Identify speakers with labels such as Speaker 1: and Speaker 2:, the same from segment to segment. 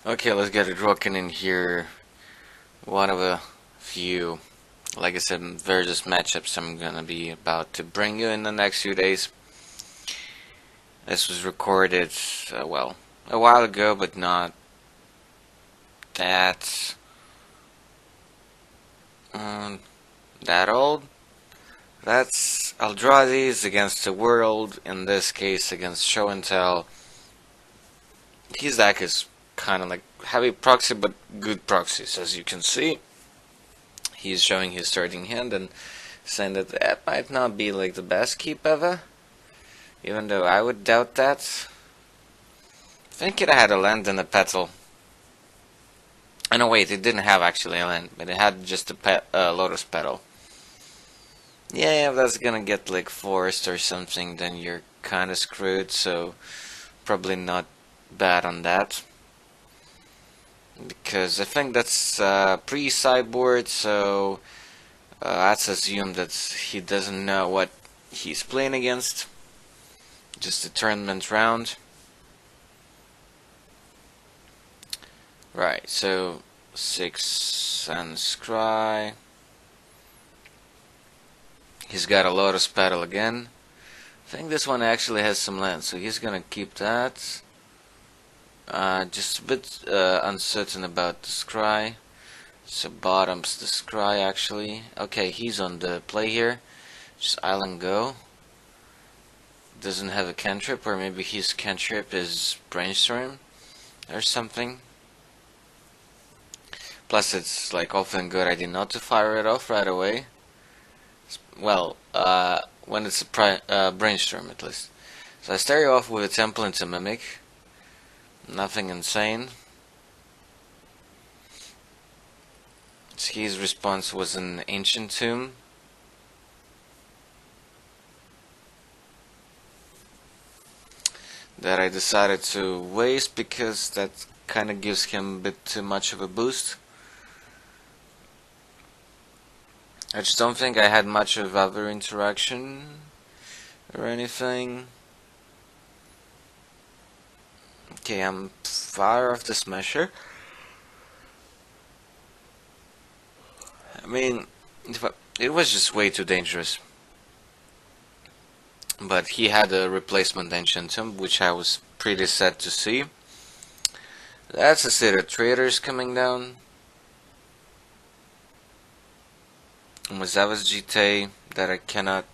Speaker 1: Okay, let's get it rocking in here. One of a few, like I said, various matchups I'm gonna be about to bring you in the next few days. This was recorded, well, a while ago, but not that um, that old. That's Eldrazi's against the world. In this case, against Show and Tell. His deck is kind of like heavy proxy, but good proxies, as you can see. He's showing his starting hand and saying that that might not be like the best keep ever, even though I would doubt that. I think it had a land and a petal. Oh no, wait, it didn't have actually a land, but it had just a lotus petal. Yeah, if that's gonna get like forced or something, then you're kinda screwed, so probably not bad on that. Because I think that's pre-sideboard, so let's assume that he doesn't know what he's playing against. Just a tournament round. Right, so 6 and Scry. He's got a Lotus Petal again. I think this one actually has some land, so he's gonna keep that. Just a bit uncertain about the Scry. So bottoms the Scry actually. Okay, he's on the play here. Just Island Go. Doesn't have a cantrip, or maybe his cantrip is Brainstorm or something. Plus, it's like often good idea not to fire it off right away. Well, when it's a brainstorm at least. So I start you off with a temple into mimic. Nothing insane. His response was an ancient tomb. That I decided to waste because that kind of gives him a bit too much of a boost. I just don't think I had much of other interaction or anything. Okay, I'm far off the Smasher. I mean, it was just way too dangerous. But he had a replacement Ancient Tomb, which I was pretty sad to see. That's a set of traders coming down. Mazava's GT that I cannot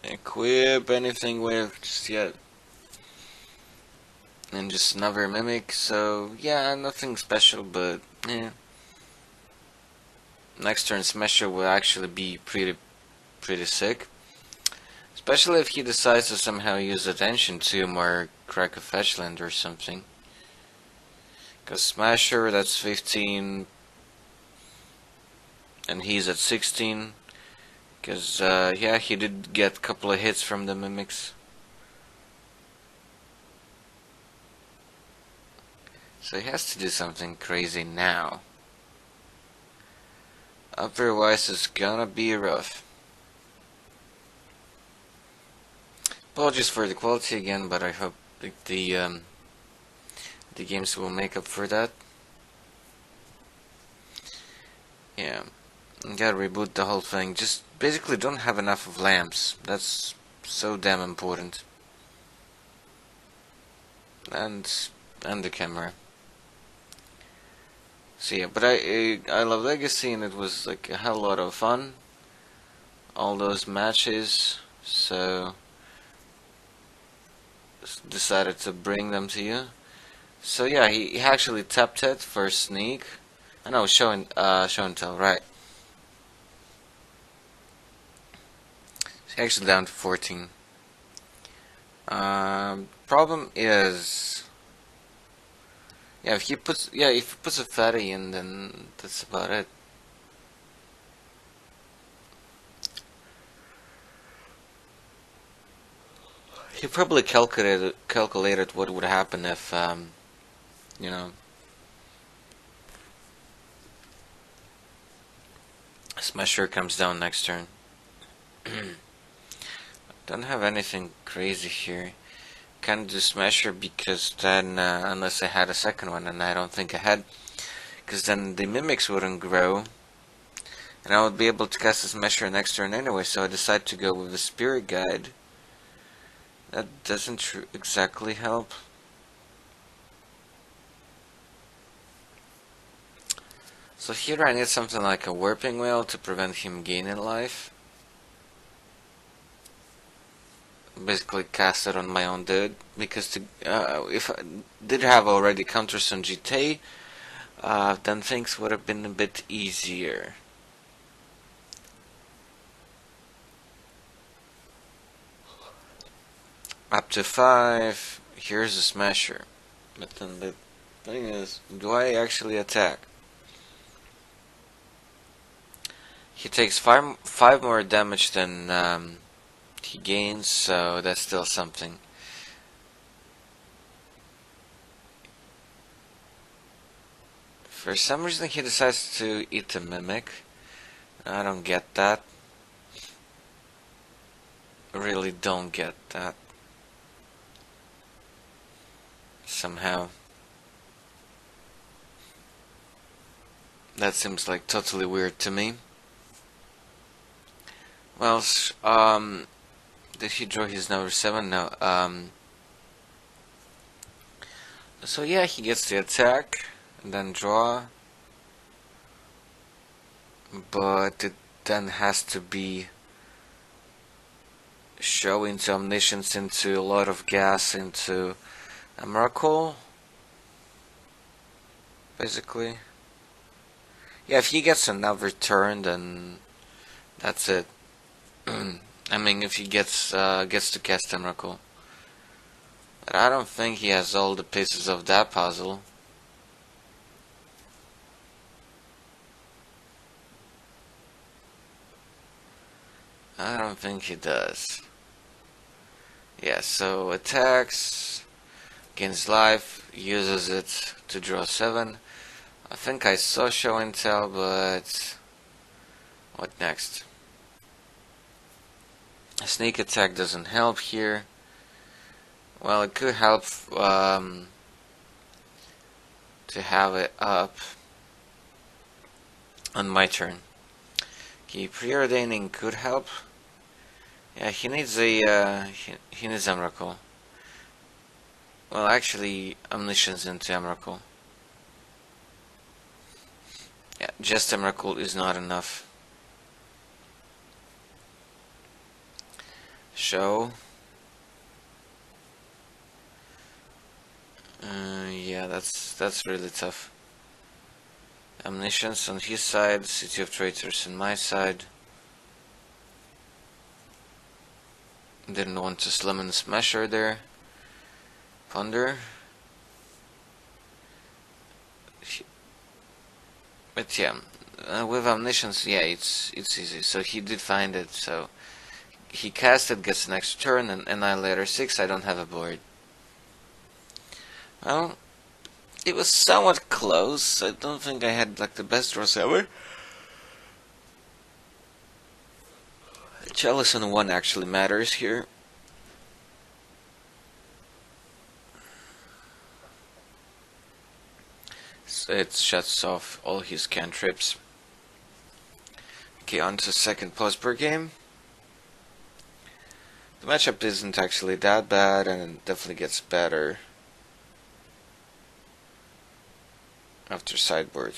Speaker 1: equip anything with just yet. And just another Mimic, so yeah, nothing special, but yeah. Next turn Smasher will actually be pretty sick. Especially if he decides to somehow use Attention Tomb or crack a Fetchland or something. Because Smasher, that's 15. And he's at 16. Because, yeah, he did get a couple of hits from the Mimics. So he has to do something crazy now. Otherwise, it's gonna be rough. Apologies for the quality again, but I hope the games will make up for that. Yeah, gotta reboot the whole thing. Just basically don't have enough of lamps. That's so damn important. And the camera. So yeah, but I love Legacy, and it was like a hell lot of fun. All those matches, so decided to bring them to you. So yeah, he actually tapped it for sneak. I know, show and tell, right? He's actually down to 14. Problem is, yeah, if he puts a fatty in, then that's about it. He probably calculated what would happen if you know, Smasher comes down next turn. Don't have anything crazy here. can't do Smasher because then, unless I had a second one, and I don't think I had, because then the mimics wouldn't grow, and I would be able to cast a Smasher next turn anyway, so I decided to go with the Spirit Guide. That doesn't exactly help. So here I need something like a Warping Whale to prevent him gaining life. Basically cast it on my own dude, because if I did have already counters on GT, then things would have been a bit easier. Up to 5, here's a Smasher. But then the thing is, do I actually attack? He takes 5 more damage than he gains, so that's still something. For some reason he decides to eat a Mimic. I don't get that. Really don't get that. Somehow. That seems like totally weird to me. Well, did he draw his number 7? No. So yeah, he gets the attack, and then draw. But it then has to be show into Omniscience, into a lot of gas, into a Miracle. Basically. Yeah, if he gets another turn, then that's it. I mean, if he gets to cast a Miracle. But I don't think he has all the pieces of that puzzle. I don't think he does. Yeah, so attacks, gains life, uses it to draw 7. I think I saw show and tell, but what next? A sneak attack doesn't help here. Well, it could help to have it up on my turn. Okay, preordaining could help. Yeah, he needs a he needs Emrakul. Well, actually, Omniscience into Emrakul. Yeah, just Emrakul is not enough. Show. Yeah, that's really tough. Omniscience on his side, City of Traitors on my side. Didn't want to summon Smasher there. Ponder. But yeah, with Omniscience, yeah, it's easy. So he did find it, so he cast it, gets an extra turn, and Annihilator 6, I don't have a board. Well, it was somewhat close. I don't think I had like the best draws ever. Chalice on 1 actually matters here. So it shuts off all his cantrips. Okay, on to second pause per game. The matchup isn't actually that bad, and it definitely gets better after sideboard.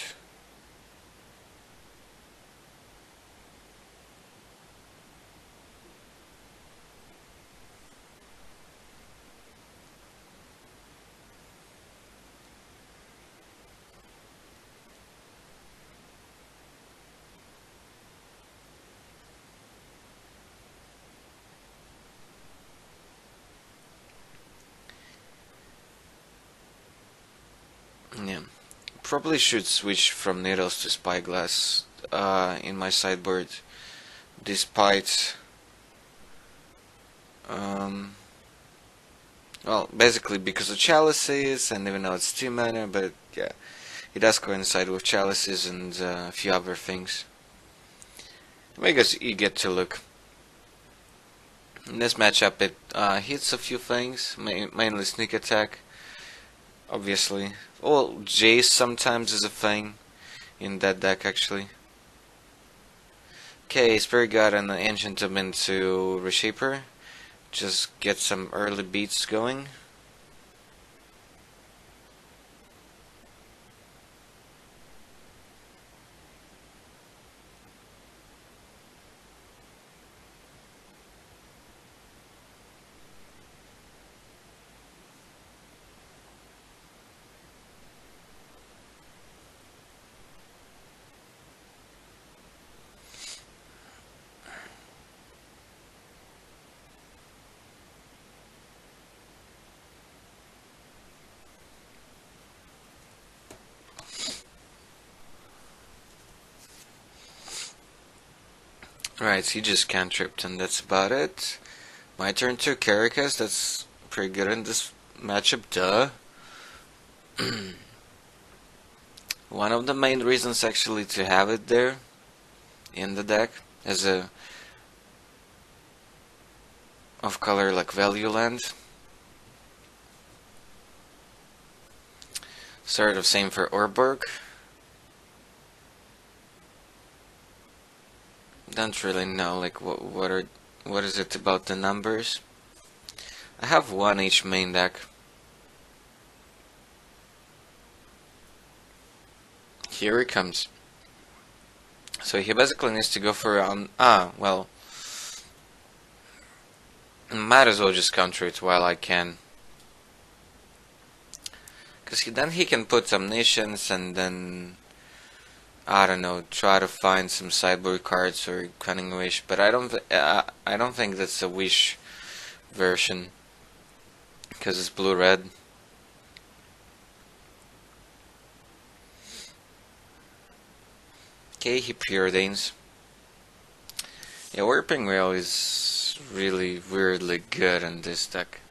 Speaker 1: Yeah. Probably should switch from Needles to Spyglass in my sideboard, despite well, basically because of Chalices, and even though it's 2 mana, but yeah, it does coincide with Chalices and a few other things. I guess you get to look. In this matchup, it hits a few things, mainly sneak attack, obviously. Well, Jace sometimes is a thing in that deck, actually. Okay, Spirit God and the Ancient him into Reshaper. Just get some early beats going. Right, so he just cantripped and that's about it. My turn to Caracas, that's pretty good in this matchup, duh. One of the main reasons actually to have it there in the deck as a of color like value land. Sort of same for Orborg. Don't really know like what is it about the numbers. I have one each main deck. Here he comes. So he basically needs to go for well, might as well just counter it while I can. Because then he can put Omniscience and then, I don't know, try to find some sideboard cards or Cunning Wish. But I don't think that's a Wish version. Because it's blue-red. Okay, he preordains. Yeah, Warping Whale is really weirdly good in this deck.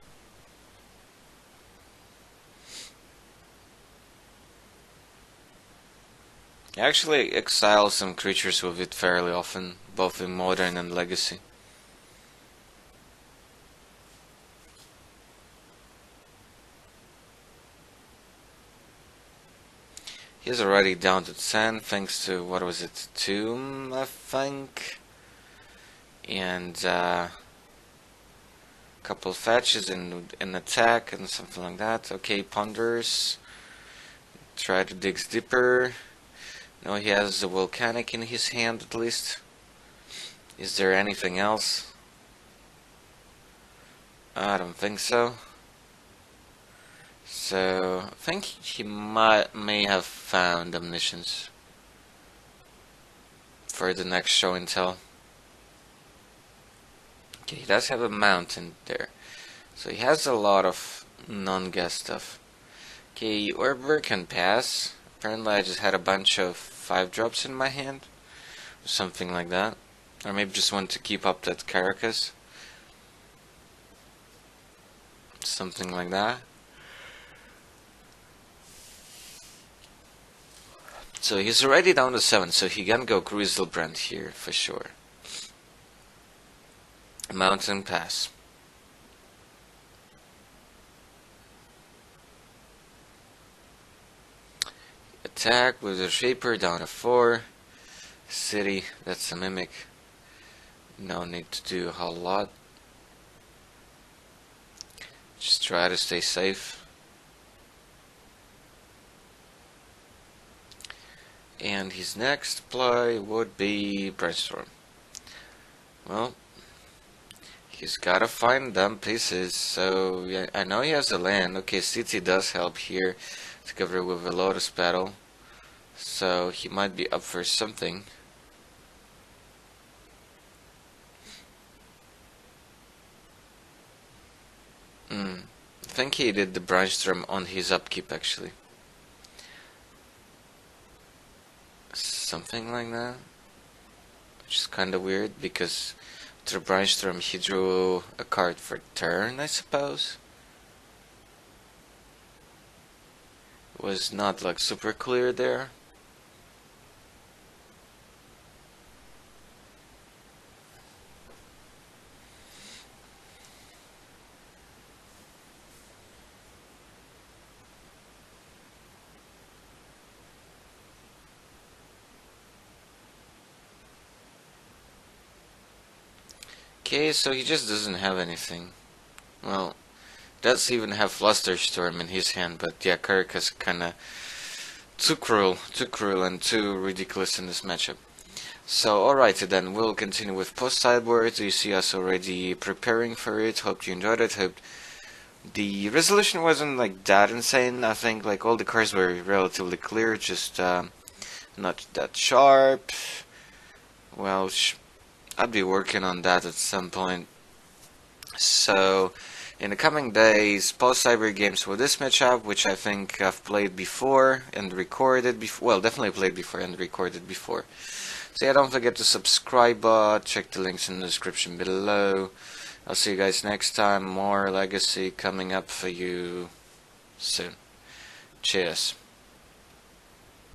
Speaker 1: I actually exile some creatures with it fairly often, both in Modern and Legacy. He's already down to 10 thanks to, what was it, Tomb, I think? And couple fetches in attack and something like that. Okay, ponders. Try to dig deeper. No, he has the volcanic in his hand at least. Is there anything else? I don't think so. So I think he may have found Omniscience for the next show and tell. Okay, he does have a mountain there. So he has a lot of non-gas stuff. Okay, Orber can pass. Apparently I just had a bunch of 5-drops in my hand. Or something like that. Or maybe just want to keep up that Caracas. Something like that. So he's already down to 7, so he can go Grizzlebrand here for sure. Mountain Pass. Attack with a Shaper down to 4. City, that's a Mimic. No need to do a whole lot. Just try to stay safe. And his next play would be Brainstorm. Well, he's gotta find them pieces, so yeah, I know he has a land. Okay, City does help here, together with a Lotus Battle. So he might be up for something. I think he did the Brainstorm on his upkeep actually. Something like that. Which is kinda weird because through Brainstorm he drew a card for turn, I suppose. It was not like super clear there. Okay, so he just doesn't have anything. Well, does even have Flusterstorm in his hand, but yeah, Kirk is kinda too cruel and too ridiculous in this matchup. So alrighty then, we'll continue with post-sideboard. You see us already preparing for it. Hope you enjoyed it. Hope the resolution wasn't like that insane. I think like all the cards were relatively clear, just not that sharp. Well, I'd be working on that at some point. So, in the coming days, post-cyber games for this matchup, which I think I've played before and recorded before. Well, definitely played before and recorded before. So yeah, don't forget to subscribe, check the links in the description below. I'll see you guys next time. More Legacy coming up for you soon. Cheers.